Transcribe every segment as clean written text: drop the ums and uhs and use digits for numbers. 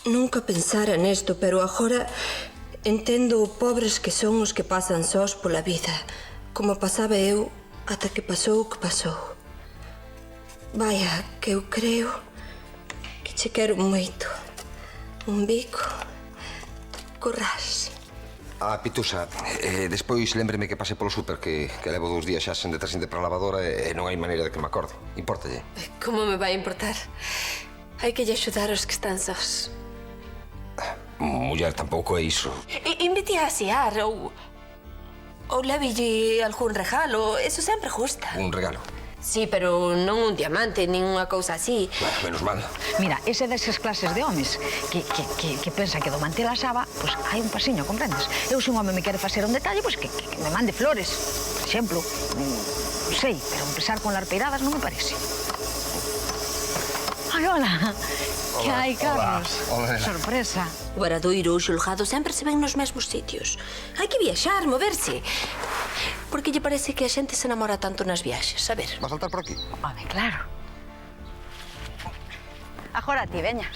Nunca pensara nesto, pero agora entendo o pobres que son os que pasan sós pola vida, como pasaba eu ata que pasou o que pasou. Vaya, que eu creo que che quero moito. Un bico, corrás. Pitusa, despois lembreme que pase polo súper que levo 2 días xa sen detrásinte para a lavadora e non hai maneira de que me acorde. Impórtalle? Como me vai importar? Hai que lle axudar os que están sós. Muller, tampouco é iso. Invite a asear ou leville algún regalo. Eso sempre gusta. Un regalo? Sí, pero non un diamante, nin unha cousa así. Bueno, menos mal. Mira, ese desas clases de homes que pensa que do mantel a saba, pois hai un pasiño, comprendes? Eu, se un home me quere facer un detalle, pois que me mande flores, por exemplo. Non sei, pero empezar con larpeiradas non me parece. Ai, hola. Que hai, Carlos? Hola. Sorpresa. O Aradoiro ou o xulgado sempre se ven nos mesmos sitios. Hai que viaxar, moverse. Por que lle parece que a xente se enamora tanto nas viaxes? A ver. Vas saltar por aquí? Home, claro. Agora ti, veña.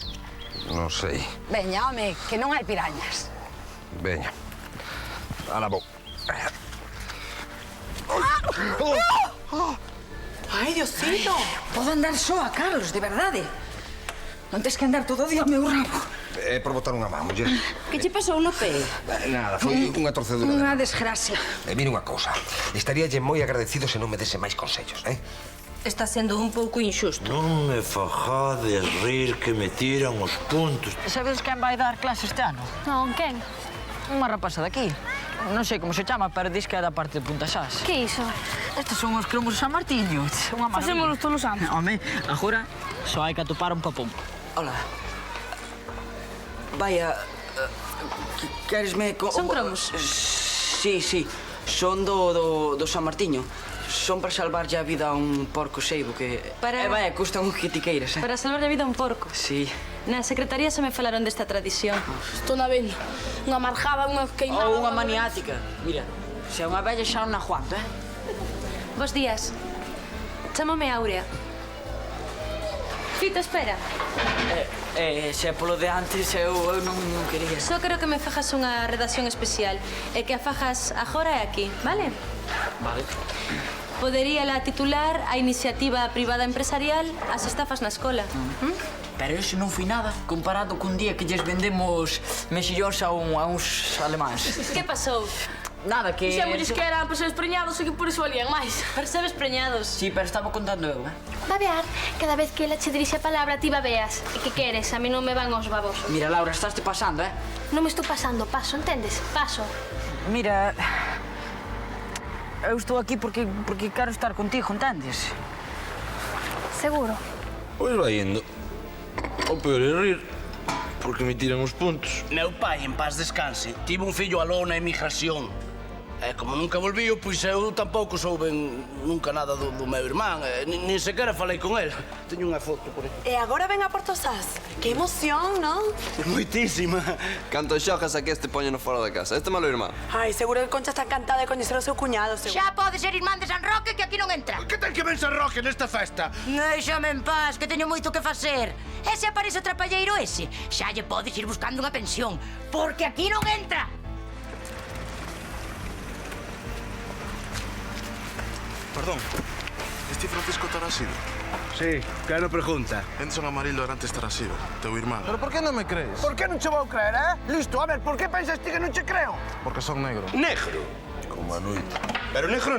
Non sei. Veña, home, que non hai pirañas. Veña. Ala vou. Ai, Diosito. Podo andar soa, Carlos, de verdade. Non tes que andar todo o día ao meu rabo. É por botar unha má, muller. Que che pasou no pé? Nada, foi unha torcedura. Unha desgracia. Mira unha cousa. Estaríalle moi agradecido se non me dese máis consellos, eh? Está sendo un pouco injusto. Non me fajades rir que me tiran os puntos. Sabedes quen vai dar clase este ano? Non, quen? Unha rapaza daqui. Non sei como se chama, pero dis que é da parte de Puntasás. Que iso? Estes son os cromos de San Martiño. Unha maravilla. Facémolos todos os anos. Home, agora só hai que atopar un papón. Hola. Vaya, queresme... Son cromos? Sí, sí. Son do San Martiño. Son para salvarlle a vida a un porco seibo que... Para- vaya, custan un que ti queiras, Para salvar a vida a un porco. Sí. Na secretaría se me falaron desta tradición. Estou na vendo. Unha marjada, unha queimada... Ou unha maniática. Mira, se é unha bella xa non aguanto, Bos días. Chámame Áurea. Fito, espera. Se é polo de antes, eu non quería. Só quero que me fajas unha redacción especial e que a fajas agora e aquí, vale? Vale. Podería la titular a iniciativa privada empresarial as estafas na escola. Pero ese non foi nada comparado cun día que lles vendemos mexillóns a uns alemáns. Que pasou? Nada, que... Dixémosles que eran percebes preñados e que por iso valían máis. Percebes preñados? Sí, pero estaba contando eu, Babear, cada vez que ela che dirixe a palabra ti babeas. E que queres? A mí non me van os babos. Mira, Laura, estás te pasando, Non me estou pasando, paso, entendes? Paso. Mira, eu estou aquí porque quero estar contigo, entendes? Seguro. Pois vai indo. O peor é rir, porque me tiran os puntos. Meu pai, en paz descanse, tivo un fillo aló na emigración. E como nunca volvío, pois eu tampouco souben nunca nada do meu irmán. Nin sequera falei con el. Teño unha foto por aí. E agora ven a Porto Sás. Que emoción, non? Moitísima. Canto xojas a que este poñeno fora da casa. Este malo irmán. Ai, seguro que Concha está encantada de coñecer o seu cuñado, seguro. Xa pode ser irmán de San Roque que aquí non entra. Que ten que ven San Roque nesta festa? Déixame en paz, que teño moito que facer. E se aparece o trapalleiro ese, xa lle podes ir buscando unha pensión, porque aquí non entra. Perdón, este Francisco Tarasido. Sí, que non pregunta. Enson Amarildo era antes Tarasido, teu irmán. Pero por que non me crees? Por que non che vou creer, Listo, a ver, por que pensas ti que non che creo? Porque son negro. Negro? Como a noite. Pero negro,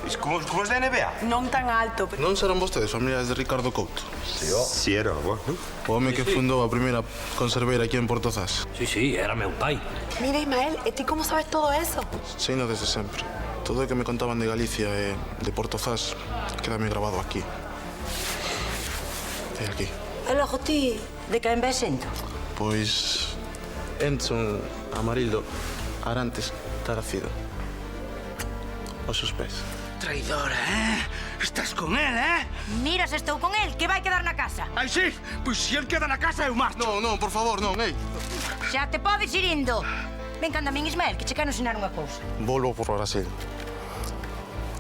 es como os da NBA. Non tan alto. Non serán vostedes familiares de Ricardo Couto? Si era, bueno. O home que fundou a primeira conserveira aquí en Porto Zas. Sí, era meu pai. Mira, Ismael, e ti como sabes todo eso? Seino desde sempre. Todo o que me contaban de Galicia e de Porto Zas quedame grabado aquí. E aquí. E logo ti, de quen ves sento? Pois... Enson Amarildo Arantes Tarasido. Os seus pés. Traidora, Estás con él, Mira se estou con el, que vai quedar na casa. Ai, sí? Pois se el queda na casa, eu marcho. Non, por favor, non, ei. Xa te podes ir indo. Ven canda min, Ismael, que che quero ensinar unha cousa. Volvo por Brasil.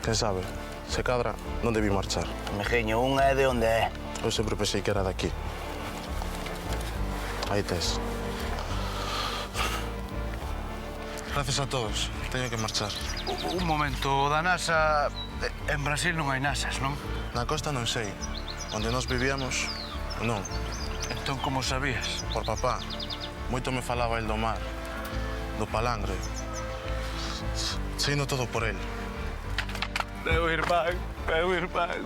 Quen sabe, se cadra, non debí marchar. Mejeño, unha é de onde é. Eu sempre pensei que era daqui. Aí tes. Gracias a todos. Teño que marchar. Un momento, da NASA... En Brasil non hai nasas, non? Na costa non sei. Onde nós vivíamos, non. Entón, como sabías? Por papá. Moito me falaba el do mar, do palangre. Seino todo por el. Meu irmán, meu irmán.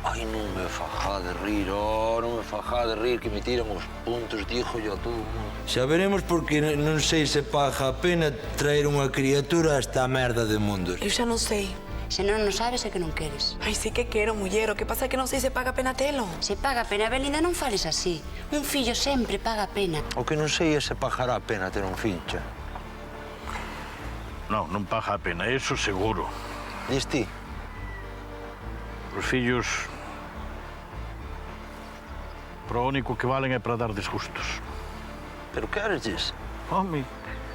Ai, non me fajá de rir, non me fajá de rir, que me tiran os puntos, dijo yo a todo o mundo. Xa veremos porque non sei se paga a pena traer unha criatura a esta merda de mundos. Eu xa non sei. Se non sabes é que non queres. Ai, sí que quero, muller. O que pasa é que non sei se paga a pena telo. Se paga a pena, Belinda, non fales así. Un fillo sempre paga a pena. O que non sei é se pagará a pena ter un fincha. Non, non paga a pena, eso seguro. Dis ti? Os fillos... Pro único que valen é para dar desgustos. Pero queresdes? Home,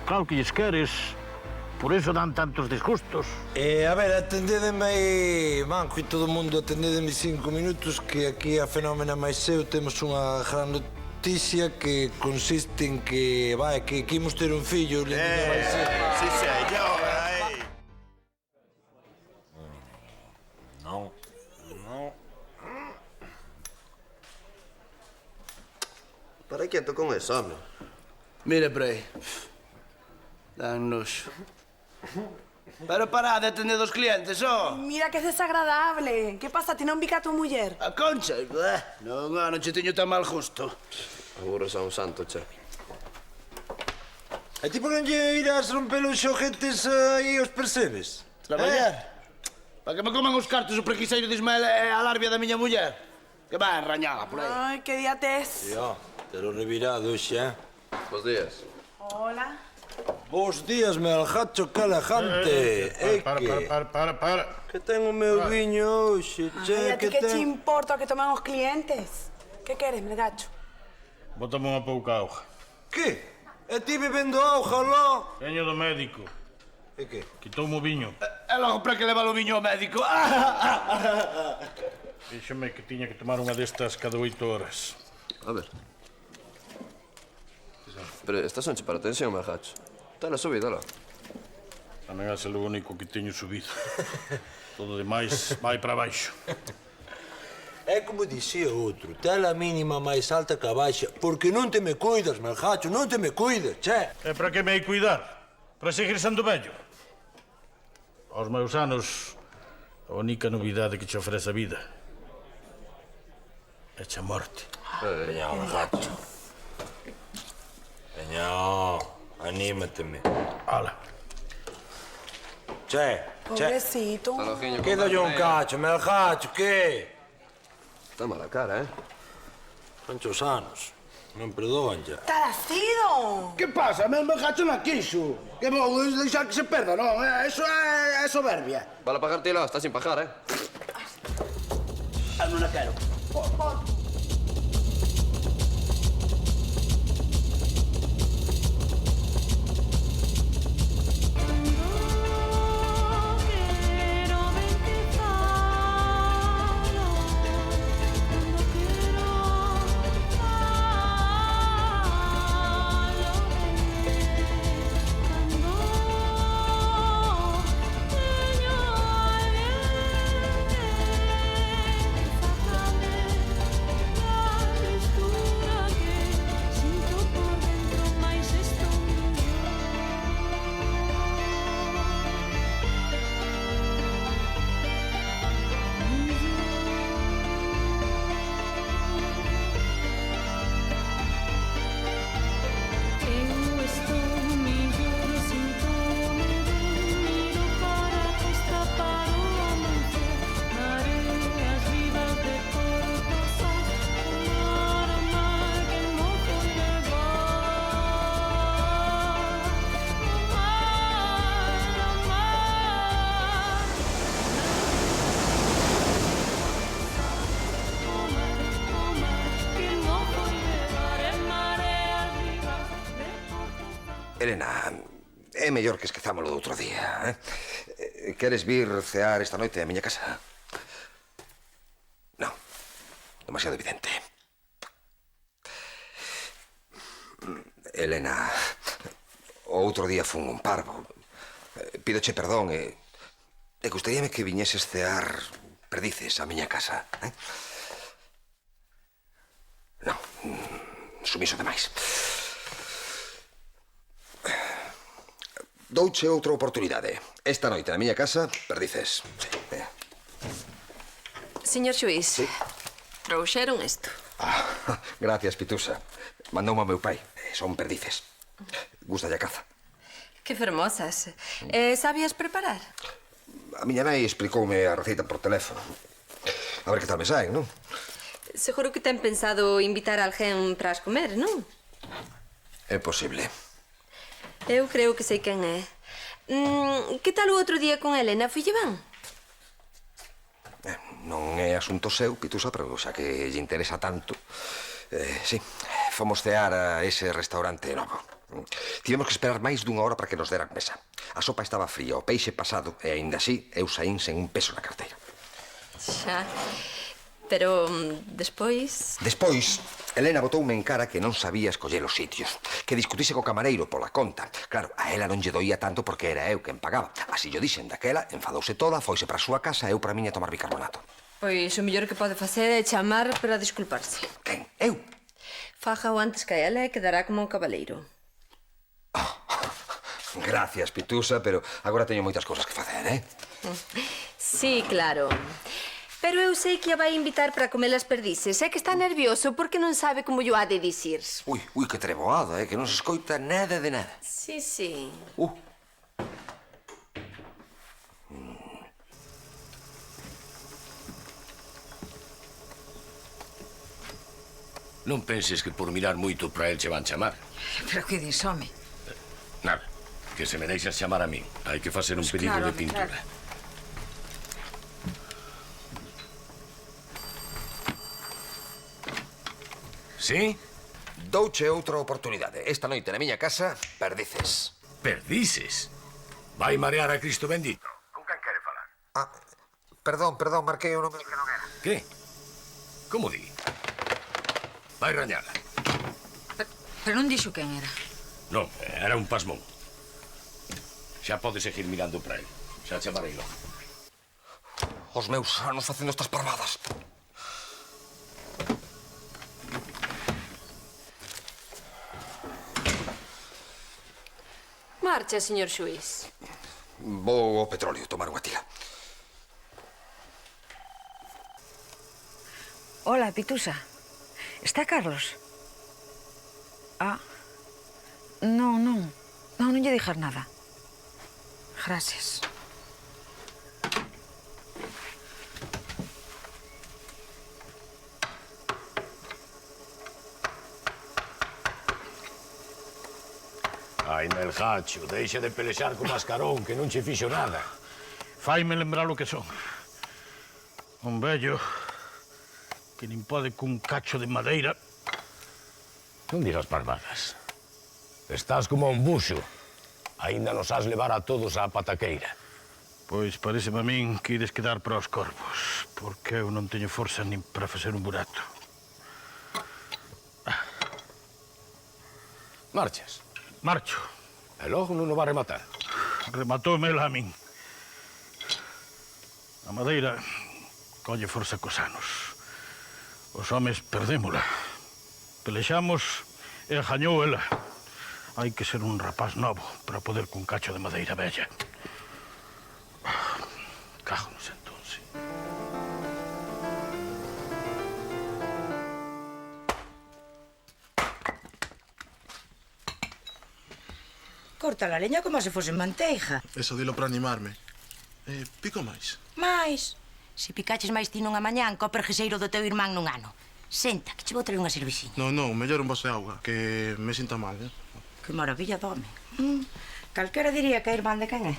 claro que lles queres. Por eso dan tantos desgustos. A ver, atendedeme aí, Manco e todo o mundo, atendedeme 5 minutos, que aquí a Fenómena máis eu temos unha gran noticia que consiste en que, que imos ter un fillo, o niño vai ser... Sí, señor, Non. Para quieto con eso, hombre. Mire por aí. Dan noxo. Pero parad de atender dos clientes, Mira que es desagradable. Que pasa, ti non bica a tu muller? A Concha? Non che teño tan mal gusto. Aburres a un santo, che. E ti por non lle irás romper os xoguetes aí os percebes? Traballar? Para que me coman os cartos o prequiseiro de Ismael e a larvia da miña muller? Que vai enrañada por aí. Ai, que día tes? Tío, te lo revirado xa. Bos días. Hola. Bos días, Melgacho Calajante. Para. Que ten o meu viño hoxe, Ai, a ti que ten... te importa o que toman os clientes? Que queres, Melgacho? Bótame unha pouca auga. Que? E ti bebendo auga, lo? Teño do médico. E que? Quitoume o viño. E logo para que levar o viño ao médico? Díxome que tiña que tomar unha destas cada 8 horas. A ver. Pero estas son che para tensión, Melgacho. Tala subida, lá. Tamén é o único que teño subido. Todo demais vai para baixo. É como dicía outro, tel a mínima máis alta que a baixa, porque non te me cuidas, Melgacho, non te me cuidas, che. E para que me hai cuidar? Para seguir sendo vello? Aos meus anos, a única novidade que che ofrece a vida é a morte. Veña, Melgacho. Veña, anímateme. Ala. Che. Pobrecito. Queda yo un cacho, Melgacho, que? Está mala cara, Son os anos, non perdoan ya. ¡Talacido! Que pasa? Meu Melgacho non quixo. Que vou deixar que se perda, non? Eso é soberbia. Vale a pagarte lá, está sin pagar, Non a quero. Elena, é mellor que esquezámolo do outro día, Queres vir cear esta noite á miña casa? Non, demasiado evidente. Elena, o outro día fun un parvo. Pídoche perdón e gustaríame que viñeses cear perdices á miña casa. Non, sumiso demais. Douche outra oportunidade. Esta noite na miña casa, perdices. Señor xuiz, trouxeron isto. Gracias, Pitusa. Mandoume ao meu pai. Son perdices. Gusta a caza. Que fermosas. Sabías preparar? A miña nai explicoume a receita por teléfono. A ver que tal me saen, non? Seguro que ten pensado invitar a alguén para as comer, non? É posible. Eu creo que sei quen é. Que tal o outro día con Elena? Fuille ben? Non é asunto seu, Pitusa, pero xa que lle interesa tanto... Sí, fomos cear a ese restaurante novo. Tivemos que esperar máis dunha hora para que nos deran mesa. A sopa estaba fría, o peixe pasado, e aínda así eu saín sen un peso na carteira. Xa, pero despois... Despois, Elena botoume en cara que non sabía escoller os sitios, que discutise co camareiro pola conta. Claro, a ela non lle doía tanto porque era eu quen pagaba. Así yo dixen daquela, enfadouse toda, foise para a súa casa e eu para miña tomar bicarbonato. Pois o mellor que pode facer é chamar para disculparse. Quen? Eu? Faja o antes que ela e quedará como un cabaleiro. Gracias, Pitusa, pero agora teño moitas cousas que facer, Sí, claro. Pero eu sei que a vai invitar para comer as perdices. É que está nervioso porque non sabe como yo ha de dicir. Ui, que treboada, que non se escoita nada de nada. Sí, sí. Non penses que por mirar moito para el che van chamar. Pero que dis, home? Nada, que se me deixas chamar a min. Hai que facer un pedido de pintura. Sí? Douche outra oportunidade. Esta noite na miña casa, perdices. Perdices? Vai marear a Cristo bendito. Con quen quere falar? Perdón, marquei o nome que non era. Que? Como di? Vai rañala. Pero non dixo quen era. Non, era un pasmón. Xa pode seguir mirando para ele. Xa chamarei logo. Os meus anos facendo estas parvadas. Marcha, señor xuiz. Vou ao petróleo tomar unha tila. Hola, Pitusa. Está Carlos? Non lle dixas nada. Gracias. Ai, Melgacho, deixa de pelexar co mascarón, que non che fixo nada. Faime lembrar o que son. Un vello que nin pode cun cacho de madeira. Non digas parvadas. Estás como un buxo. Aínda nos has levar a todos á pataqueira. Pois pareceme a min que ides quedar para os corvos, porque eu non teño forza nin para facer un burato. Marchas? Marcho. E logo non o va rematar? Rematoume ela a min. A madeira colle forza cos anos. Os homes perdémola. Pelexamos e gañou ela. Hai que ser un rapaz novo para poder cun cacho de madeira bella. Cágonos entón, sí. Corta a leña como se fose manteija. Eso dilo para animarme. Pico máis. Mais, se picaches máis ti non a mañán, co pergueseiro do teu irmán nun ano. Senta, que che vou traer unha cervexiña. Non, mellor un vaso de auga, que me sinta mal, Que maravilla de home. Calquera diría que é irmán de quen é.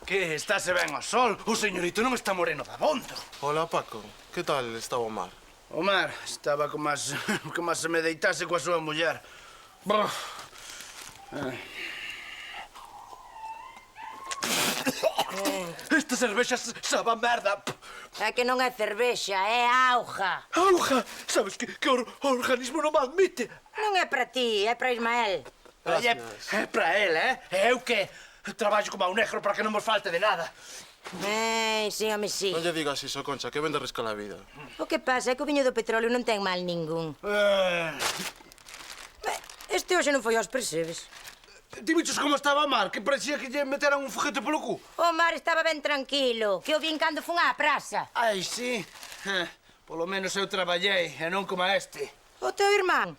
Que estáse ben ao sol? O señorito non está moreno da bondo. Hola, Paco. Que tal estaba o mar? O mar estaba como se me deitase coa súa muller. Esta cervexa sabe a merda. É que non é cervexa, é auga. Auga! Sabes que o organismo non me admite. Non é para ti, é para Ismael. É para ele, é eu que traballo como un negro para que non vos falte de nada. Sí, home, sí. Non lle digas iso, Concha, que vende risca la vida. O que pasa é que o viño do petróleo non ten mal ningún. Este hoxe non foi aos percebes. Ti bichos como estaba a mar, que parecía que lle meteran un foguete polo cu. O mar estaba ben tranquilo, que o vin cando fun á praza. Ai, sí. Polo menos eu traballei, e non como este. O teu irmán,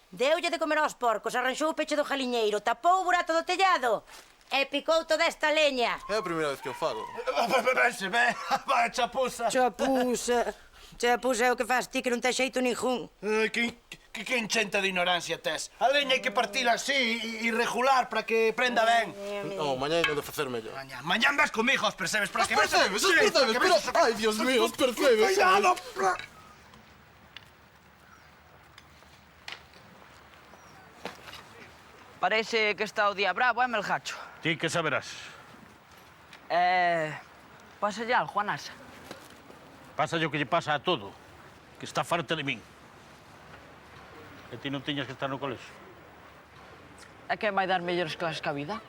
deulle de comer aos porcos, arranxou o peche do jaliñeiro, tapou o burato do tellado e picou toda esta leña. É a primeira vez que o fago. Vense, ven, vai, chapuza. Chapuza. Chapuza é o que faz ti que non tes xeito ningún. Que enchenta de ignorancia tes. A leña hai que partila así e regular para que prenda ben. No, mañá non de facer mellor. Mañán vas comigo aos percebes para que... Os percebes, pero... Ai, Dios mío, os percebes. Cuidado! Parece que está o día bravo, Melgacho? Ti que saberás. Pasa ya, Juanasa. Pasa o que lle pasa a todo, que está farta de min. E ti non tiñas que estar no colexo. É que vai dar mellores clases que a vida?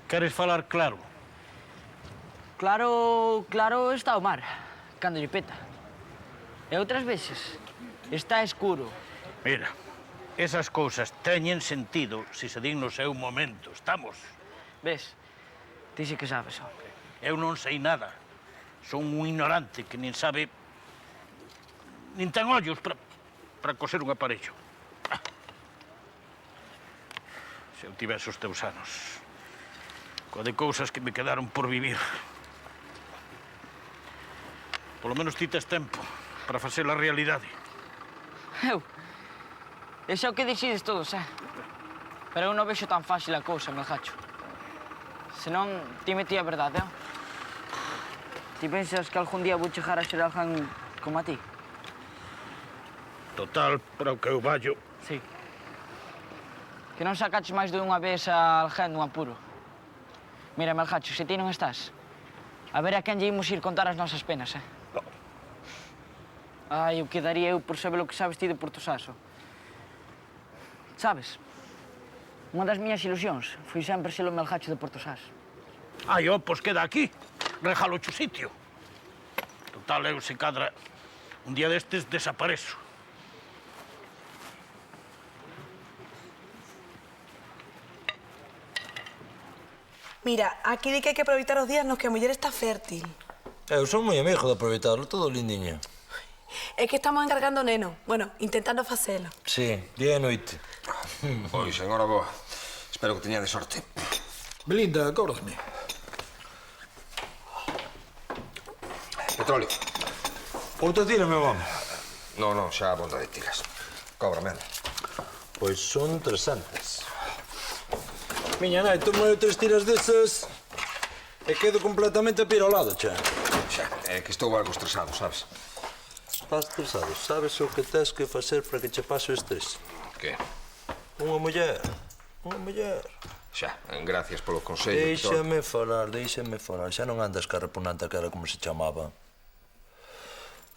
Queres falar claro? Claro está o mar, cando lle peta. E outras veces está escuro. Mira, esas cousas teñen sentido se se din no seu momento, estamos? Ves, ti sí que sabes, ó. Eu non sei nada. Son un ignorante que nin sabe... nin ten ollos para coser un aparello. Se eu tivese os teus anos, coa de cousas que me quedaron por vivir. Polo menos ti tes tempo para facer a realidade. Eu? Ese é o que decides todos, Pero eu non vexo tan fácil a cousa, Melgacho. Senón, ti metí a verdade, Ti pensas que algún día vou chegar a ser alguén como a ti? Total, para o que eu vallo. Sí. Que non sacaches máis de unha vez a alguén dun apuro. Mira, Melgacho, se ti non estás, a ver a quen lle imos ir contar as nosas penas, Ai, o que daría eu por saber o que sabes ti de Portosaso. Sabes, unha das miñas ilusións foi sempre ser o Melgacho de Portosás. Ai, pois queda aquí. Regalo o sitio. Total, eu se cadra un día destes desaparezo. Mira, aquí di que hai que aproveitar os días nos que a muller está fértil. Eu son moi amigo de aproveitarlo todo, lindiña. É que estamos encargando neno. Bueno, intentando facelo. Sí, día e noite. Pois, enhora boa. Espero que teñades sorte. Belinda, cóbrasme. Petróleo. Outra tira, meu home. Non, xa a vontade tiras. Cóbrame. Pois son 300. Miña nai, tomo eu 3 tiras desas e quedo completamente apirolado, xa. Xa, é que estou algo estresado, sabes? Estás estresado. Sabes o que tens que facer para que che pase o estrés? Que? Unha muller. Unha muller. Xa, gracias polo consello. Déixame falar. Xa non andas ca repugnante aquela como se chamaba.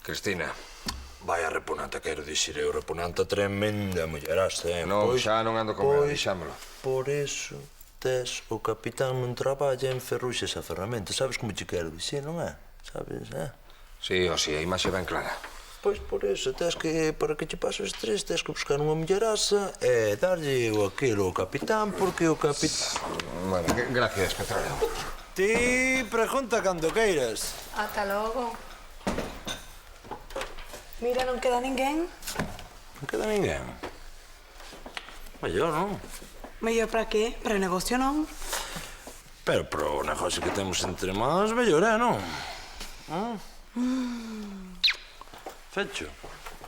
Cristina. Vai a repugnante, quero dicir eu. Repugnante tremenda mulleraste, Non, Pois, xa non ando con ela, deixámolo. Por eso tes o capitán non traballa en ferruxes a ferramenta. Sabes como che quero dicir, non é? Sabes, Sí, a imaxe ben clara. Pois por eso tes que, para que che pase o estrés, tes que buscar unha mulleraza e darlle aquilo ao capitán, porque o capitán... Bueno, gracias, Petróleo. Ti pregunta cando queiras. Ata logo. Mira, non queda ninguén. Non queda ninguén. Mellor, non? Mellor para qué? Para o negocio non. Pero pro negocio que temos entre mans, mellor non? Fecho.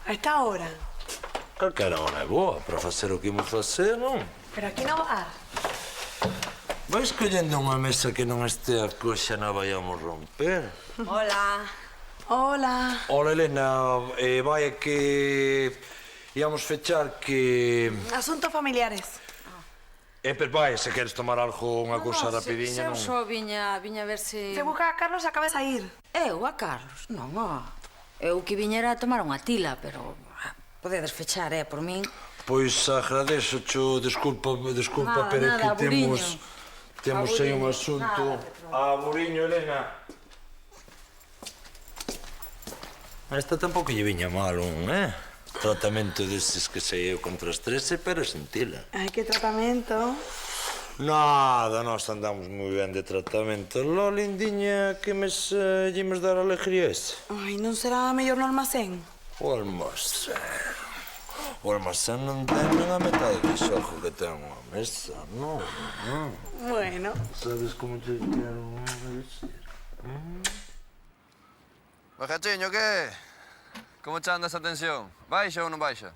A esta hora. Calquera hora é boa para facer o que imos facer, non? Pero aquí no va. Vais collendo unha mesa que non estea coxa, non vayamos romper. Hola. Hola. Hola, Elena. Vai que... íamos fechar que... Asuntos familiares. pero vai, se queres tomar algo, unha cousa rapidiña, non? Eu só viña a ver se... Se busca a Carlos acaba de sair. Eu, a Carlos? Non, eu que viñera a tomar unha tila, pero podedes fechar, por min. Pois agradezo, desculpa, pero é que temos aí un asunto. A Muriño, Elena. Esta tampouco lle viña mal tratamento destes que sei eu contra o estrese, pero sen tila. Ai, que tratamento. Nada, nós andamos moi ben de tratamento. Lo, lindiña, que mes llemes dar alegría ese? Ai, non será mellor no almacén? O almacén non ten nen a metade de xogo que ten unha mesa, non? Bueno. Sabes como te quero decir? Bajachiño, que? Como che anda esa tensión? Baixa ou non baixa?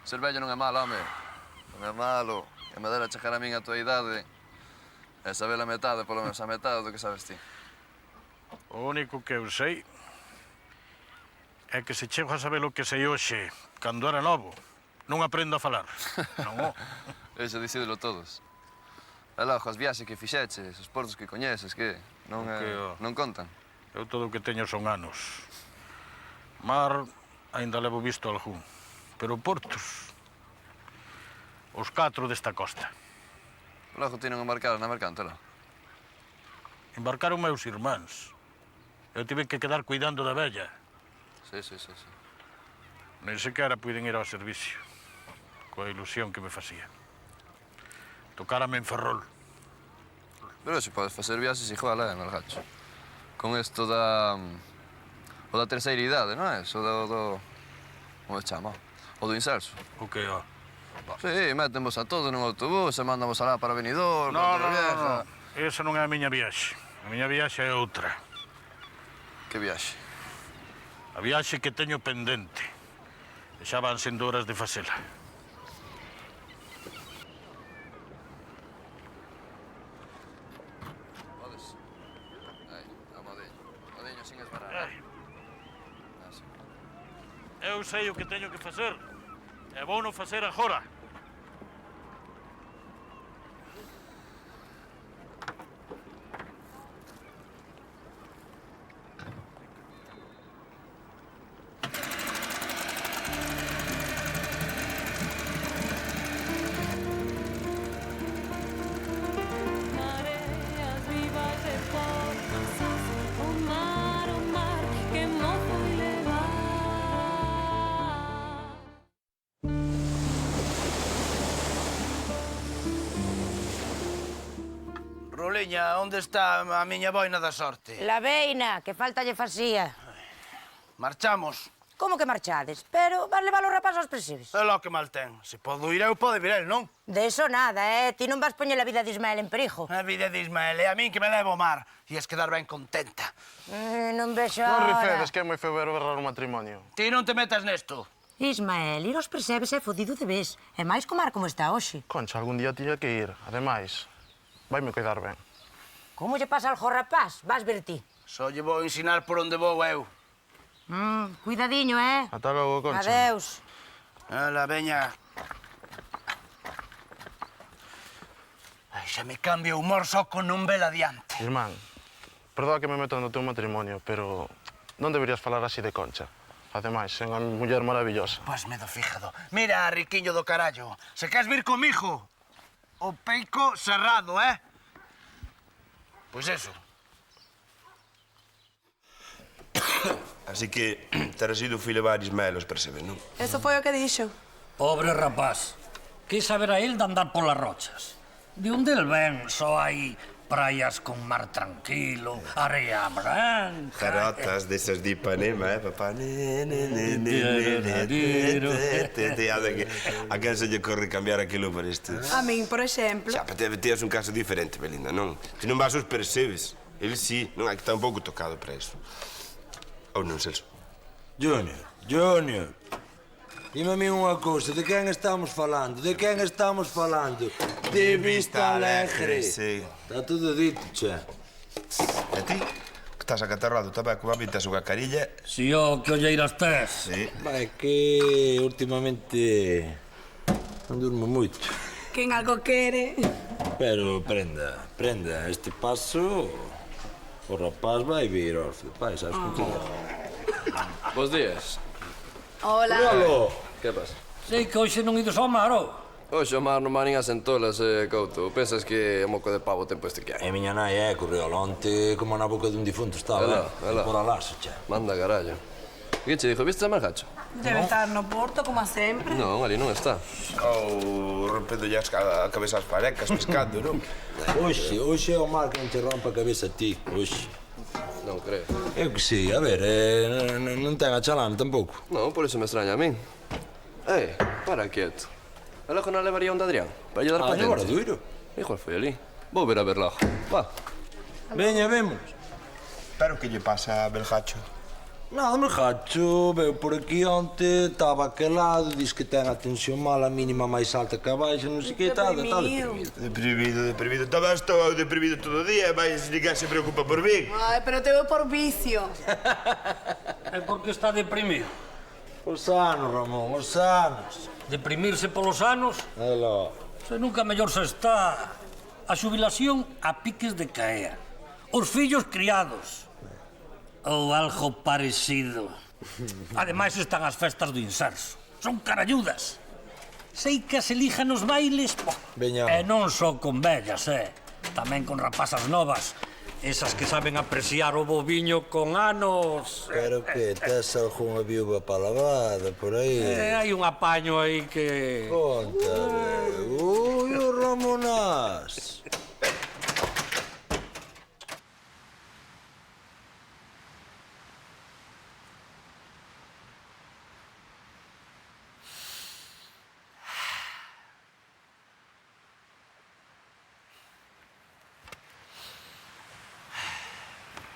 Ser vello non é malo, home. Non é malo. E me dera chegar a min a tua idade e saber a metade, polo menos a metade do que sabes ti. O único que eu sei é que se chego a saber o que sei hoxe, cando era novo, non aprendo a falar. Non. Eso dicídelo todos. E logo, as viaxes que fixeches, os portos que coñeces, que non contan. Eu todo o que teño son anos. Mar, ainda levo visto algún. Pero portos, os 4 desta costa. Logo ti non embarcaras na mercante, logo? Embarcaron meus irmáns. Eu tive que quedar cuidando da vella. Sí. Nem sequera puiden ir ao servicio, coa ilusión que me facía. Tocárame en Ferrol. Pero se podes facer viaxes igual, Melgacho. Con isto da... o da terceira idade, non é? O do... como se chama? O do inserso. O que é? Sí, métenvos a todos nun autobús e mandamos alá para Benidorm, Non. Esa non é a miña viaxe. A miña viaxe é outra. Que viaxe? A viaxe que teño pendente. E xa van sendo horas de facela. Podes? Aí, a modiño. Modiño sin esbarar. Eu sei o que teño que facer. E vou non facer agora. Roliña, onde está a miña boina da sorte? La veina, que falta lle facía. Marchamos. Como que marchades? Pero vas levar o rapaz aos presibes. É lo que mal ten. Se podo ir eu, pode vir el, non? De iso nada, Ti non vas poñer a vida de Ismael en perigo. A vida de Ismael, é a min que me levo o mar. E es quedar ben contenta. Non vexo Non ahora. rifedes, que é moi feo ver berrar un matrimonio. Ti non te metas nesto. Ismael, ir aos presebes é fodido de vez. E máis co mar como está hoxe. Concha, algún día tiña que ir. Ademais, vaime cuidar ben. Como lle pasa algo rapaz? Vas ver ti. Só lle vou ensinar por onde vou eu. Cuidadiño, Ata logo, Concha. Adeus. Ala, veña. Ai, xa me cambia o humor só con non vela adiante. Irmán, perdoa que me meto no teu matrimonio, pero non deberías falar así de Concha. Ademais, é unha muller maravillosa. Pois me do fíjado. Mira, riquiño do carallo, se queres vir comigo, o peico cerrado, Pois eso. Así que terás ido fui levar Ismael aos presebes, non? Eso foi o que dixo. Pobre rapaz, que saberá el de andar polas rochas. De onde el ven só hai praias con mar tranquilo, area branca... Jarotas desas de Ipanema, papá? A quen se lle corre cambiar aquilo por isto? A min, por exemplo. Xa, pero tes un caso diferente, Belinda, non? Ti non vas aos percebes. Ele sí, non, é que está un pouco tocado para iso. Ou non, Celso? Junior. Dime a mí unha cousa, de quen estamos falando? De quen estamos falando? De Vista Alegre. Sí. Está todo dito, che. E ti? Que estás acatarrado, tabaco, a pintas unha carilla? Si, que olleiras tes. Sí. Vai, que últimamente Non durmo moito. Quen algo quere. Pero prenda, este paso o rapaz vai vir aos seus pais, sabes con quen é? Bos días. Hola. Olalo! Que pasa? Sei que hoxe non ides ao mar, oh? Oxe, o mar non manin as entolas, Couto. Pensas que é moco de pavo o tempo este que hai? E miña nai, correu onte como na boca dun difunto estaba, por alaso, che. Manda carallo. Que che dixo, viste a Marjacho? Debe estar no Porto, como sempre. Non, ali non está. Ou rompendo a cabeza as parecas, pescando, non? Hoxe é o mar que non te rompe a cabeza a ti, hoxe. Non creo. Eu que sí, a ver, non ten a chalán tampouco. Non, por iso me extraña a min. Para quieto. E logo non levaría onde Adrián? Para lle dar patente. No Obradoiro. Igual foi ali. Vou ver a ver logo. Va. Veña, vemos. Pero que lle pasa a Belgacho? Nada, Melgacho veu por aquí onte, estaba aquelado, diz que ten a tensión mala, a mínima máis alta que a baixa, non sei que, está deprimido. Deprimido. Estou deprimido todo o día, mas ninguén se preocupa por mí. Ai, pero te veo por vicio. É porque está deprimido. Os anos, Ramón, os anos. Deprimirse polos anos? Ela. Se nunca mellor se está. A xubilación a piques de caer. Os fillos criados. Ou algo parecido. Ademais están as festas do inserso. Son caralludas. Sei que se elijan nos bailes, Veña. E non só con vellas, tamén con rapazas novas. Esas que saben apreciar o boviño con anos. Pero que, tes algunha viúva para lavada por aí? Hai un apaño aí que... Contame. Ui, o Ramonás.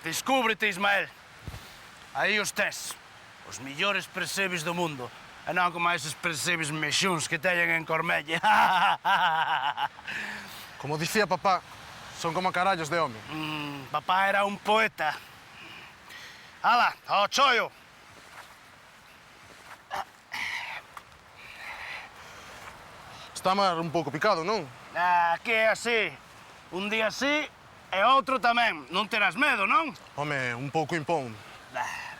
Descúbrete, Ismael. Aí os tes. Os millores percebes do mundo. E non como eses percebes mexúns que teñen en Cormelle. Como dicía papá, son como carallos de home. Papá era un poeta. Ala, ao chollo. Está mar un pouco picado, non? Que é así. Un día así e outro tamén. Non terás medo, non? Home, un pouco impón.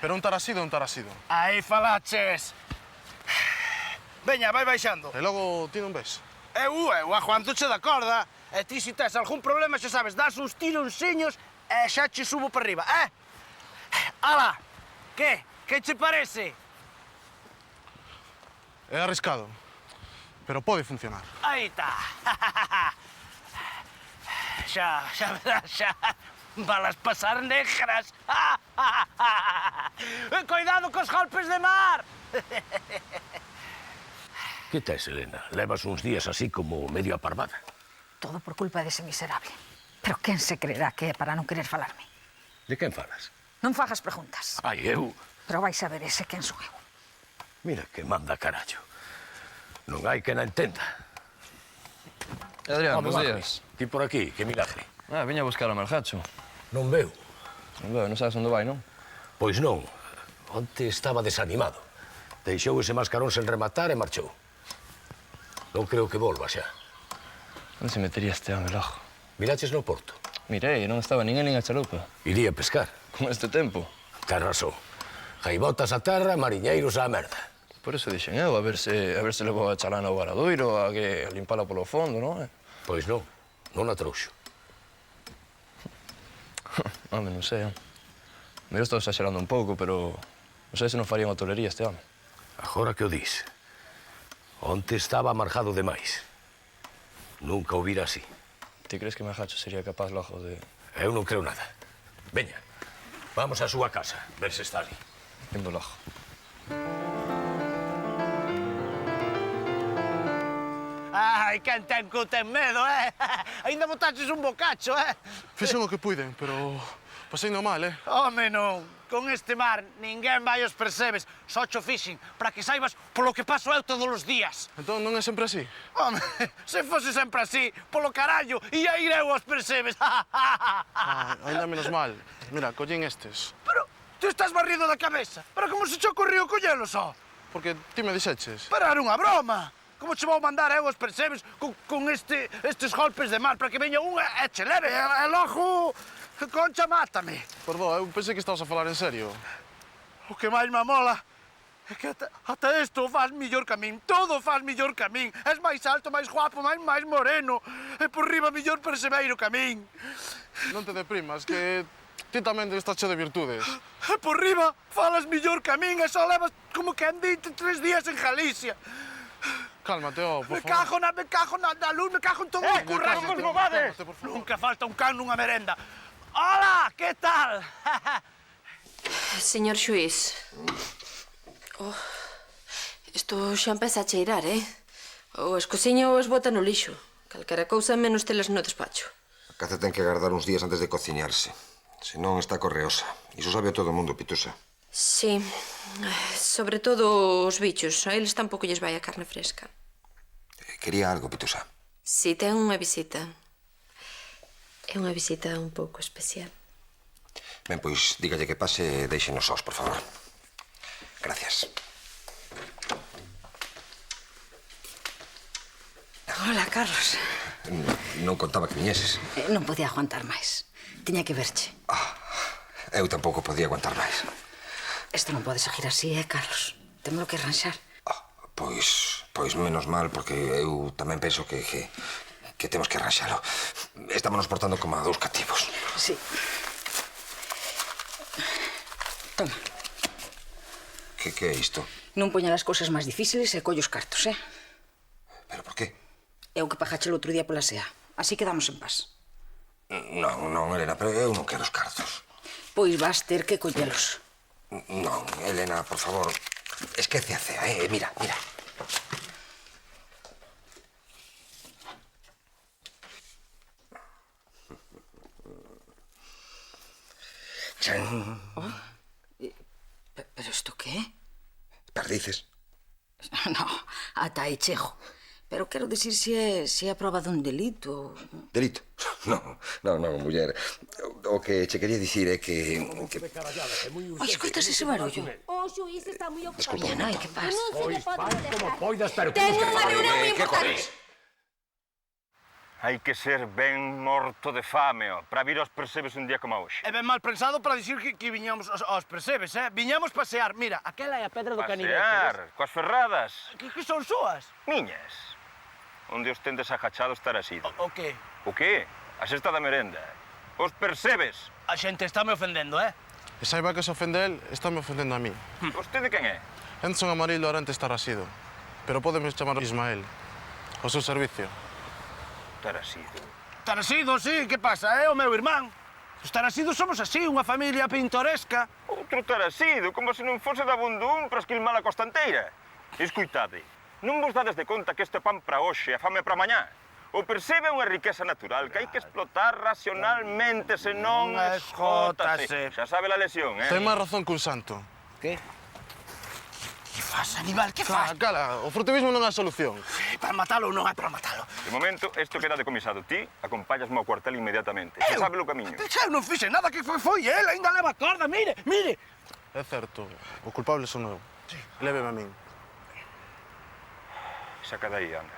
Pero un tarasido é un tarasido. Aí falaches. Veña, vai baixando. E logo ti non ves? Eu aguantoche da corda. E ti, se tes algún problema, xa sabes, das uns tironsiños e xa che subo para arriba, Ala, que? Que che parece? É arriscado, pero pode funcionar. Aí está. Xa verás, xa. Valas pasar negras. Cuidado cos golpes de mar. Que tes, Elena? Levas uns días así como medio aparvada. Todo por culpa dese miserable. Pero quen se creerá que é para non querer falarme? De quen falas? Non fagas preguntas. Ai, eu? Pero vais saber ese quen son eu. Mira que manda carallo. Non hai que na entenda. Adrián, bons días. Ti por aquí, que milagre. Viña a buscar a Marjacho. Non veu. Non sabes onde vai, non? Pois non. Onte estaba desanimado. Deixou ese mascarón sen rematar e marchou. Non creo que volva xa. Onde se metería este home logo? Miraches no porto? Mirei, non estaba nin a chalupa. Iría pescar. Con este tempo? Ten razón. Jaibotas a terra, mariñeiros á merda. Por eso dixen eu, a ver se levou a chalana ao varadoiro, a limpala polo fondo, non? Pois non, non a trouxo. Home, non sei, Me estou exagerando un pouco, pero non sei se non faría unha tolería este home. Agora que o dis, onte estaba amargado demais. Nunca o vira así. Ti crees que Marjacho sería capaz logo de... Eu non creo nada. Veña, vamos á súa casa, ver se está ali. Imbo logo. Ai, quen ten cu ten medo, Ainda botaches un bocacho, Fixen o que puiden, pero pasei no mal, Home, non. Con este mar, ninguén vai aos percebes. Só cho fixen, para que saibas polo que paso eu todos os días. Entón non é sempre así? Home, se fose sempre así, polo carallo, ia ir eu aos percebes. Ainda menos mal. Mira, collín estes. Pero, tú estás barrido da cabeza. Pero como se che ocurriu collelo só? Porque ti me dixeches. Pero era unha broma. como che vou mandar eu os percebes con estes golpes de mar para que veña unha e che leve, e logo Concha mátame. Perdón, eu pensei que estabas a falar en serio. O que máis me amola é que ata isto faz millor que a min, todo faz millor que a min. És máis alto, máis guapo, máis moreno, e por riba millor perseveiro que a min. Non te deprimas, que ti tamén estás cheo de virtudes. E por riba falas millor que a min e só levas como que andei 3 días en Galicia. Cálmate, por favor. Me cago na luz, me cago en todo o currazo dos bobades. Nunca falta un can nunha merenda. Hola, que tal? Señor xuiz, isto xa empeza a cheirar, O escociña ou es bota no lixo. Calquera cousa menos telas no despacho. A caza ten que agardar uns días antes de cociñarse. Senón está correosa. Iso sabe todo o mundo, Pitusa. Sí, sobre todo os bichos. A eles tampouco lles vai a carne fresca. Quería algo, Pitusa. Si, ten unha visita. É unha visita un pouco especial. Ben, pois, dígalle que pase e deixenos sós, por favor. Gracias. Hola, Carlos. Non contaba que viñeses. Non podía aguantar máis. Tiña que verche. Eu tampouco podía aguantar máis. Isto non pode seguir así, Carlos? Témolo que arranxar. Pois menos mal, porque eu tamén penso que temos que arranxalo. Estámonos portando como a 2 cativos. Sí. Toma. Que é isto? Non poña as cousas máis difíciles e colle os cartos, Pero por qué? É o que pagache o outro día pola SEA. Así quedamos en paz. Non, Elena, pero eu non quero os cartos. Pois vas ter que collelos. Non, Elena, por favor, esquece a cea, mira. Pero isto que é? Perdices. No, ata aí chego. Pero quero dicir se é a proba dun delito. Delito? Non, muller. O que che quería dicir é que... Ai, escoitas ese barullo? O xuiz está moi ocupado. Desculpa un momento. Ai, que pasa? Pois fai como poidas, pero Ten unha reunión moi importante. Hai que ser ben morto de fame, para vir aos percebes un día como hoxe. É ben mal pensado para dicir que viñamos aos percebes, Viñamos pasear. Mira, aquela é a pedra do canivete. Pasear, coas ferradas. Que son súas? Miñas. Onde os tendes agachados estarás ido. O que? O que? A sexta da merenda. Os percebes. A xente está me ofendendo, E saiba que se ofende el, está me ofendendo a mí. Vostede quen é? Enson Amarillo Arante Tarasido. Pero podeme chamar Ismael. Ao seu servicio. Tarasido. Tarasido, sí, que pasa? É o meu irmán. Os Tarasidos somos así, unha familia pintoresca. Outro Tarasido, como se non fose da Bundún para esquilmar a costanteira. Escuitade, non vos dades de conta que este pan para hoxe e a fame para mañá? O percebe é unha riqueza natural que hai que explotar racionalmente, senón esgótase. Xa sabe a lesión, Ten máis razón que un santo. Que? Que faz, animal, que faz? Cala, o frutivismo non é a solución. Para matalo ou non é para matalo? De momento, isto queda decomisado. Ti acompáñasme ao cuartel inmediatamente. Xa sabe o camiño. Eu non fixe nada, que foi el, ainda leva corda, mire. É certo, o culpable son eu. Léveme a min. Saca daí, anda.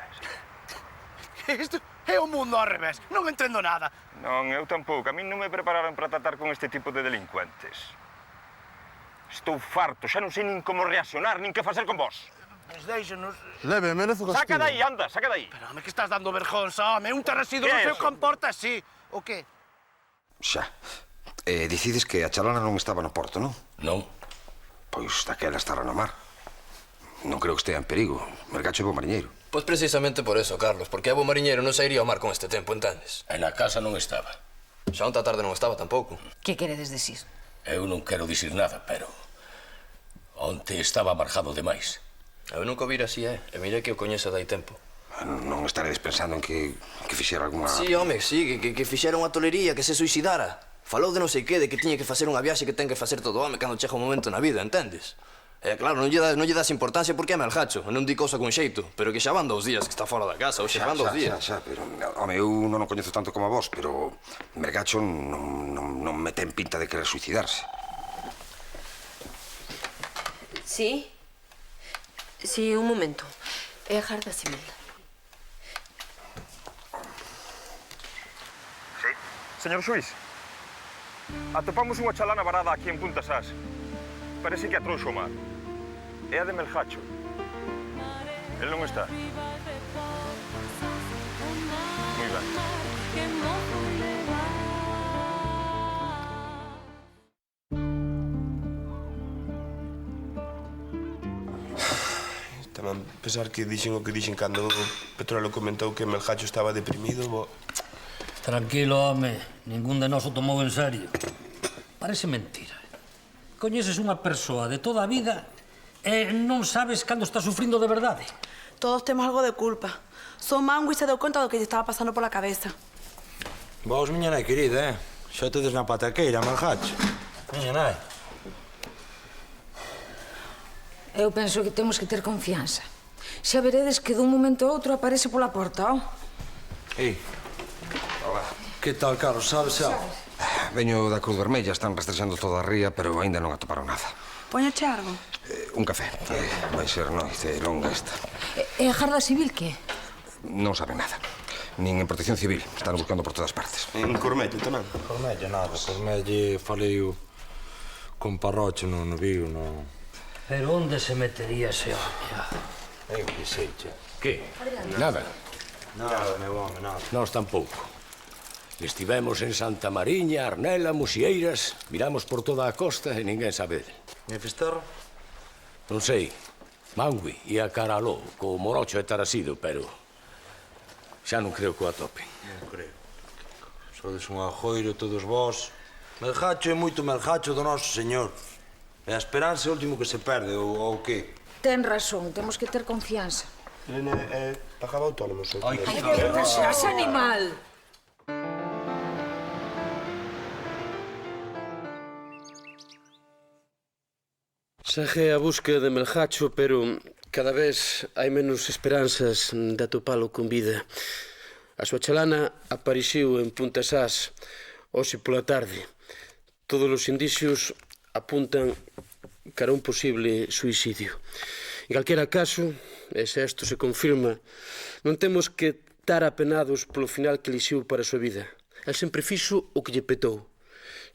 Isto é o mundo ao revés, non entendo nada. Non, eu tampouco. A min non me prepararon para tratar con este tipo de delincuentes. Estou farto, xa non sei nin como reaccionar, nin que facer con vos. Pois déixenos... Leve, merezo castigo. Saca daí, anda, saca daí. Pero, home, que estás dando vergonza, home. Un Tarasido non se comporta así. O que? Xa. Dicides que a chalana non estaba no porto, non? Non. Pois daquela estará no mar. Non creo que estea en perigo. Mercacho é bo mariñeiro. Pois precisamente por eso, Carlos, porque a bo mariñeiro non sairía ao mar con este tempo, entendes? E na casa non estaba. Xa onta tarde non estaba tampouco. Que queredes decir? Eu non quero dicir nada, pero... onte estaba amargado demais. Eu nunca o vira así, E mirei que o coñece dai tempo. Non estaredes pensando en que fixera alguna... Sí, home, sí, que fixera unha tolería, que se suicidara. Falou de non sei que, de que tiña que facer unha viaxe que ten que facer todo home cando chega un momento na vida, entendes? E claro, non lle das importancia porque é melgacho, non di cousa con xeito, pero que xa van 2 días que está fora da casa, ou xa van 2 días. Xa, pero, home, eu non o coñezo tanto como a vos, pero Mergacho non me ten pinta de querer suicidarse. Sí? Sí, un momento. É a Garda Civil. Sí. Señor xuiz, atopamos unha chalana varada aquí en Punta Sas. Parece que a trouxo o mar. É a de Melgacho. El non está. Moi ben. Tamén pensar que dixen o que dixen cando o Petróleo comentou que Melgacho estaba deprimido, bo... Tranquilo, home. Ningún de nós o tomou en serio. Parece mentira. Coñeces unha persoa de toda a vida e non sabes cando está sufrindo de verdade. Todos temos algo de culpa. Só Mangui se deu conta do que lle estaba pasando pola cabeza. Vos, miña nai querida, xa tedes na pataqueira, Melgacho. Miña nai. Eu penso que temos que ter confianza. Xa veredes que dun momento a outro aparece pola porta, ó. Ei. Hola. Que tal, Carlos? Sabes xa? Veño da Cruz Vermella, están rastrexando toda a ría, pero aínda non atoparon nada. Poñache algo? Un café. Vai ser noite longa esta. E a Garda Civil que? Non saben nada. Nin en Protección Civil. Están buscando por todas partes. En Cormello tamén? Cormello nada. Cormello falei con Parrocho no Vigo, no... Pero onde se metería ese home? Eu que sei, che. Que? Nada? Nada, meu home, nada. Nós tampouco. Estivemos en Santa Mariña, Arnela, Musieiras, miramos por toda a costa e ninguén sabe dele. E Fisterro? Non sei. Mangui ia cara aló, co Morocho e Tarasido, pero... xa non creo que o atopen. Non creo. Sodes un ajoiro todos vós. Melgacho é moito Melgacho do noso señor. E a esperanza é o último que se perde, ou que? Ten razón, temos que ter confianza. Elena é pagaba autónomo. Ai, que non seas animal! Segue a busca de Melgacho, pero cada vez hai menos esperanzas de atopalo con vida. A súa chalana apareciu en Punta Sas hoxe pola tarde. Todos os indicios apuntan cara a un posible suicidio. En calquera caso, e se isto se confirma, non temos que estar apenados polo final que elixiu para a súa vida. El sempre fixo o que lle petou,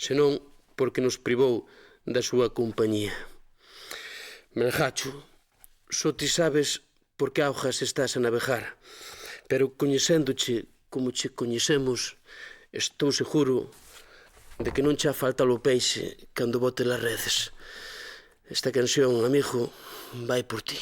senón porque nos privou da súa compañía. Melgacho, só ti sabes por que augas estás a navegar, pero coñecéndoche como che coñecemos, estou seguro de que non che falta o peixe cando bote las redes. Esta canción, amigo, vai por ti.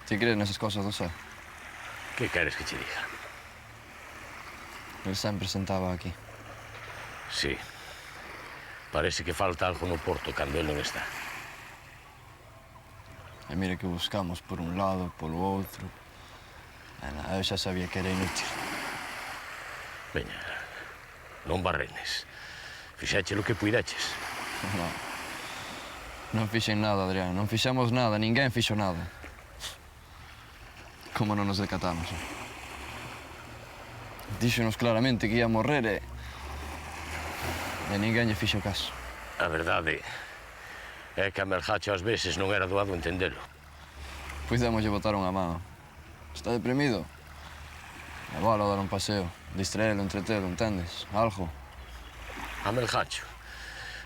Ti crees nesas cosas do Sé? Que queres que che diga? El sempre sentaba aquí. Sí. Parece que falta algo no Porto cando el non está. E mira que buscamos por un lado, polo outro. Eu xa sabía que era inútil. Veña, non barrenes. Fixeche o que puideches. Non fixen nada, Adrián. Non fixemos nada. Ninguén fixo nada. Como non nos decatamos. Díxonos claramente que ia morrer e ninguén lle fixo caso. A verdade é que a Melgacho ás veces non era doado entendelo. Puidémoslle botar unha man. Está deprimido? Leválo a dar un paseo. Distraelo, entretelo, entendes? Algo. A Melgacho.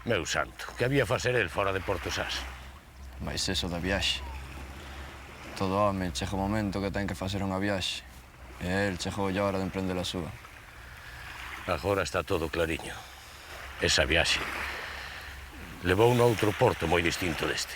Meu santo, que había facer el fora de Porto Sás? Mais eso da viaxe. Todo home chega o momento que ten que facer unha viaxe. E el chegou a hora de emprender a súa. Agora está todo clariño. Esa viaxe levou a outro porto moi distinto deste.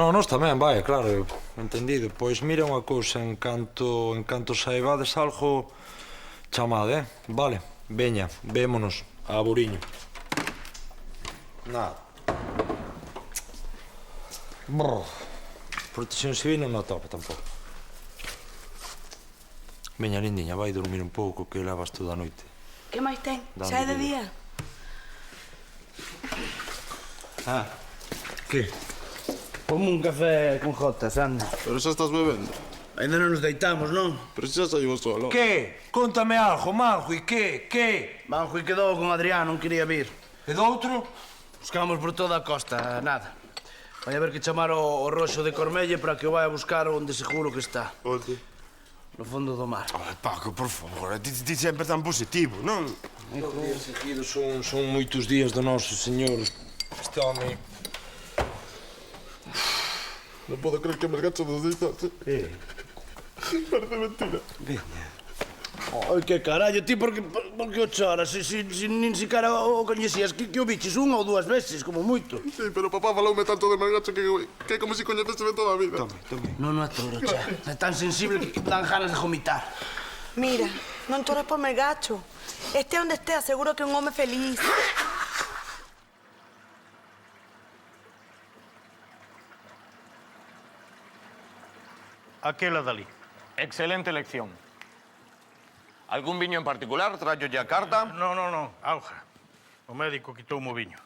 No, nós tamén, vai, claro, entendido. Pois mira unha cousa, en canto saibades algo, chamade, vale? Veña, vémonos, a Buriño. Nada. Brr. Protección civil non topa tampouco. Veña, lindiña, vai dormir un pouco que levas toda a noite. Que máis ten? Xa é de día? Que? Ponme un café con jotas, anda. Pero xa estás bebendo. Ainda non nos deitamos, non? Pero xa saímos solo. Que? Contame algo, Manjui, que? Manjui quedou con Adrián, non quería vir. E do outro? Buscamos por toda a costa, nada. Vai haber que chamar o Roxo de Cormelle para que o vai a buscar onde seguro que está. Onde? No fondo do mar. Paco, por favor, ti sempre tan positivo, non? Os días seguidos son moitos días do noso señor. Este home... Non podo creer que me gacho dos deixase. Parece mentira. Veña. Ai, que carallo, ti por que o choras? Si nin siquiera o coñecías, que o biches unha ou dúas veces, como moito. Sí, pero papá faloume tanto de Melgacho que é como se coñecese de toda a vida. Tome. Non é toro, xa. É tan sensible que dan ganas de vomitar. Mira, non chores por Melgacho. Este onde este, aseguro que é un home feliz. Aquela dali. Excelente elección. Algún viño en particular? Traio a carta? Non, auga. O médico quitoume o viño.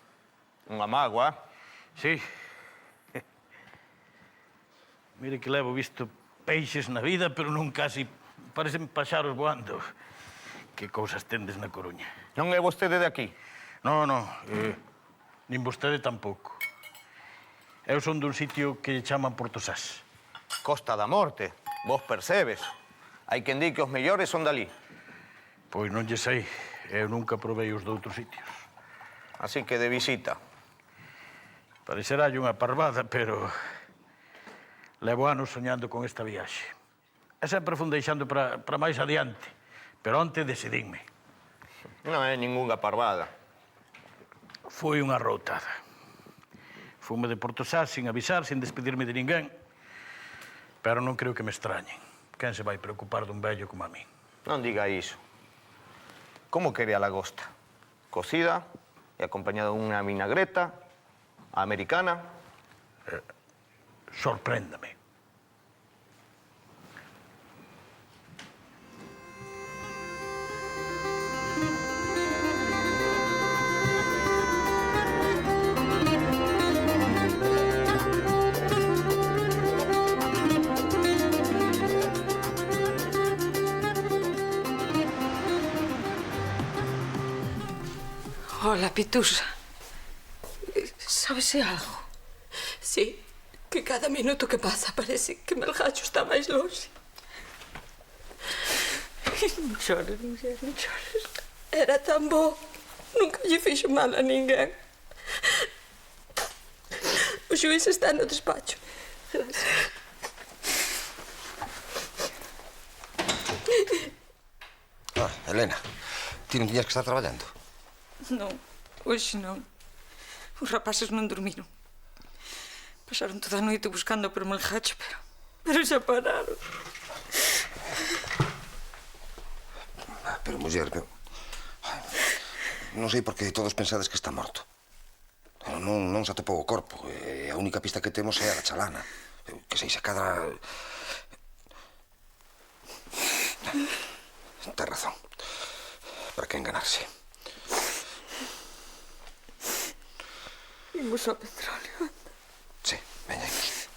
Unha mágoa. Sí. Mire que levo visto peixes na vida, pero non casi parecen paxaros voando. Que cousas tendes na Coruña. Non é vostede de aquí? Non, nin vostede tampouco. Eu son dun sitio que chaman Porto Sás. Costa da Morte. Vos percebes. Hai quen di que os mellores son dali. Pois non lle sei. Eu nunca probei os de outros sitios. Así que de visita. Pareceralle unha parvada, pero levo anos soñando con esta viaxe. E sempre fun deixando para máis adiante, pero onte decidinme. Non é ningunha parvada. Foi unha routada. Fume de Portosás sin avisar, sin despedirme de ninguén, pero non creo que me extrañen. Quen se vai preocupar dun vello como a mí? Non diga iso. Como quere a lagosta? Cocida e acompañada dunha vinagreta, a americana. Sorpréndame. Hola, Pitusa. ¿Sabes algo? Sí, que cada minuto que pasa parece que Melgacho está máis longe. Non chores, muller, non chores. Era tan bo. Nunca lle fixo mal a ninguén. O xuiz está no despacho. Gracias. Elena, ti non tiñas que estar traballando? Non, hoxe non. Os rapaces non dormiron. Pasaron toda a noite buscando por Melgacho, pero xa pararon. Pero, muller, non sei por que todos pensades que está morto. Non se atopou o corpo. E a única pista que temos é a da chalana. Que sei, se cadra... Ten razón. Para que enganarse. Imos ao petróleo, anda. Sí, veñamos.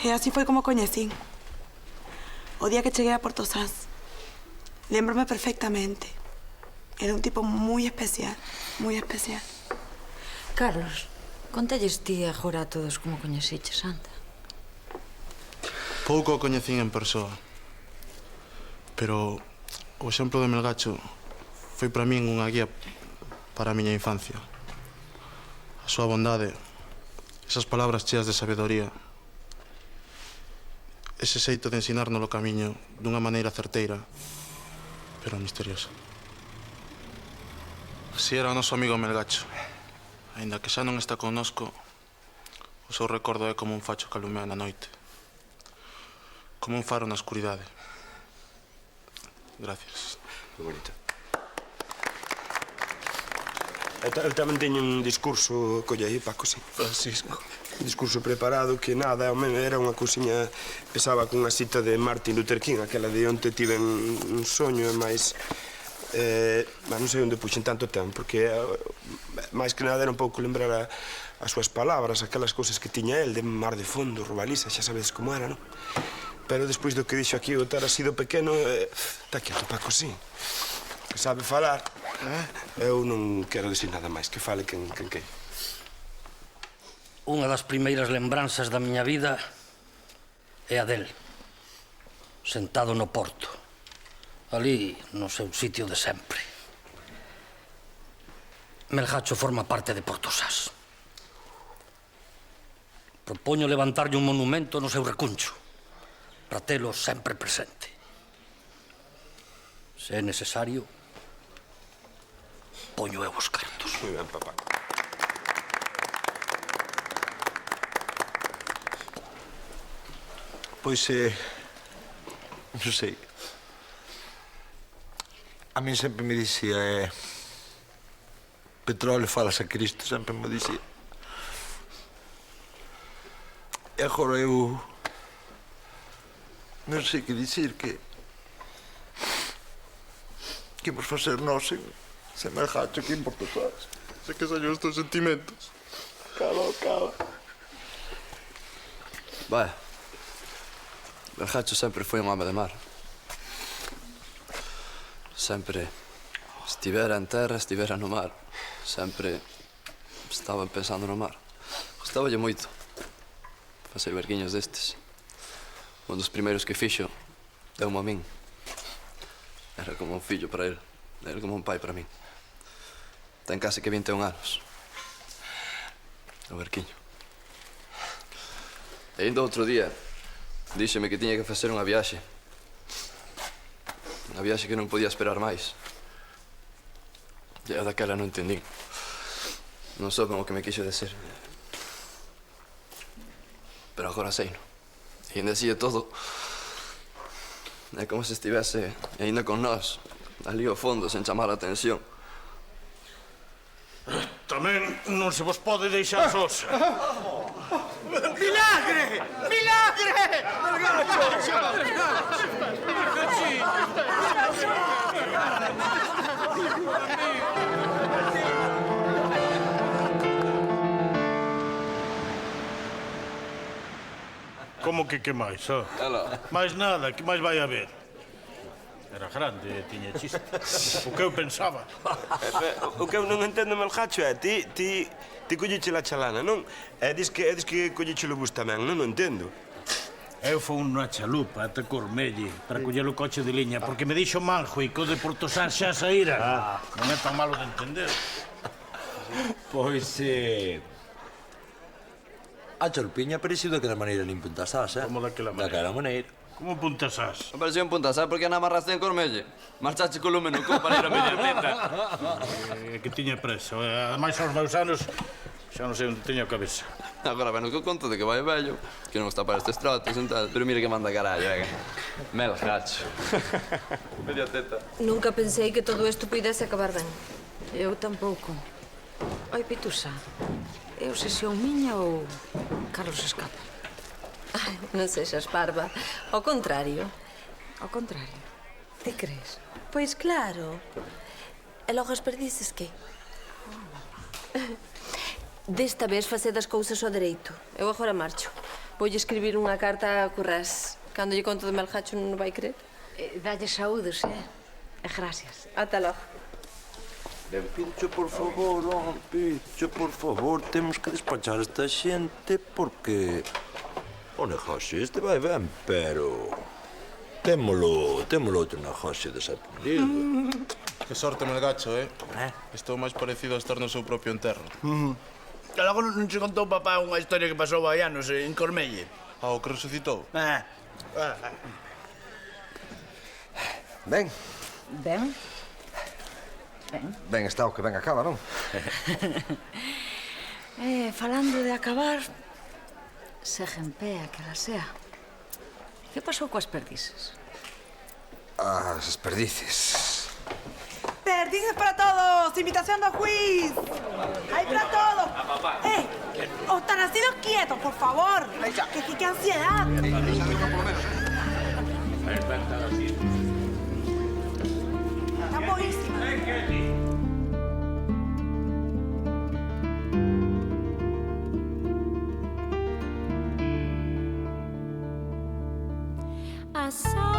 E así foi como coñecín. O día que cheguei a Portosás. Lémbrome perfectamente. Era un tipo moi especial, moi especial. Carlos, contelles ti agora a todos como coñeciches, anda. Pouco o coñecín en persoa. Pero o exemplo de Melgacho foi para min unha guía para a miña infancia. A súa bondade, esas palabras cheas de sabedoría, ese xeito de ensinarnos o camiño dunha maneira certeira, pero misteriosa. Así era o noso amigo Melgacho. Aínda que xa non está connosco, o seu recordo é como un facho que alumea na noite. Como un faro na escuridade. Gracias. Moi bonito. Eu tamén teño un discurso, colle aí, Paco, sí. Francisco. Un discurso preparado que nada, era unha cousiña... Pesaba cunha cita de Martin Luther King, aquela de onte tiven un soño, e máis... non sei onde puxen tanto tempo, porque máis que nada era un pouco lembrar as súas palabras, aquelas cousas que tiña el, de mar de fondo, Rubaliza, xa sabedes como era, non? Pero despois do que dixo aquí o ter sido pequeno, está quieto, Paco, sí. Que sabe falar. Eu non quero dicir nada máis, que fale quen que. Unha das primeiras lembranzas da miña vida é a del, sentado no porto, ali no seu sitio de sempre. Melgacho forma parte de Portosás. Propoño levantarlle un monumento no seu recuncho, para telo sempre presente. Se é necesario, poño eu os cartos. Moi ben, papá. Pois, non sei. A min sempre me dicía, petróleo falas a Cristo, sempre me dicía. E agora eu non sei que dicir, que imos facer nós sen Melgacho aquí en Portosás. Sei que saño estes sentimentos. Cala. Vai. Melgacho sempre foi un home de mar. Sempre Estivera en terra, estivera no mar. Sempre estaba pensando no mar. Gustáballe moito facer barquiños destes. Un dos primeiros que fixo deu-me a min. Era como un fillo para ele. Era como un pai para min. Ten case que 21 anos. O barquiño. E ainda outro día díxeme que tiña que facer unha viaxe. Unha viaxe que non podía esperar máis. E eu daquela non entendín. Non souben o que me quixo dizer. Pero agora sei, non? E ainda así é todo. É como se estivese ainda con nós, ali ao fondo, sen chamar a atención. Tamén non se vos pode deixar sós. Milagre! Milagre! Como que máis, ó? Máis nada, que máis vai haber? Era grande, tiña chiste. O que eu pensaba. O que eu non entendo, Melgacho, é ti colliche la chalana, non? E dis que colliche o bus tamén, non entendo. Eu fui unha chalupa ata Cormelle para coller o coche de liña, porque me dixo Manjo e que o de Portosán xa saíra. Non é tan malo de entender. Pois, a chalupiña parecido daquela maneira nin puntasás, Como daquela maneira? Daquela maneira. Como puntasás? Apareció en Puntasá porque non amarraste en Cormelle. Marchaste co lume no co para ir a Mediateta. Que tiña presa. Ademais, aos meus anos, xa non sei onde teño a cabeza. Agora ven o que conto de que vai vello, que non está para estes tratos e tal. Pero mira que manda carallo, venga. Melgacho. Mediateta. Nunca pensei que todo isto pudese acabar ben. Eu tampouco. Oi, Pitusa, é obsesión miña ou Carlos escapa? Ai, non sexas parva. Ao contrario. Ao contrario? Ti crees? Pois claro. E logo as perdices que? Desta vez faced as cousas ao dereito. Eu agora marcho. Voulle escribir unha carta a Currás. Cando lle conto de Melgacho non vai crer. Dalle saúdos, E gracias. Ata logo. Ben, Pincho, por favor, Pincho, por favor, temos que despachar esta xente porque... O negocio este vai ben, pero... Témolo outro negocio desatendido. Que sorte, Melgacho, Estou máis parecido a estar no seu propio enterro. Que logo non se contou papá unha historia que pasou hai anos en Cormelle. O que resucitou? Ben. Ben? Ben está o que ben acaba, non? Falando de acabar, segue en pé aquela sea. Que pasou coas perdices? As perdices. Perdices para todos, invitación do juiz. Hay para todos. Os tan nacidos quietos, por favor. Que ansiedad. Está buenísimo. I saw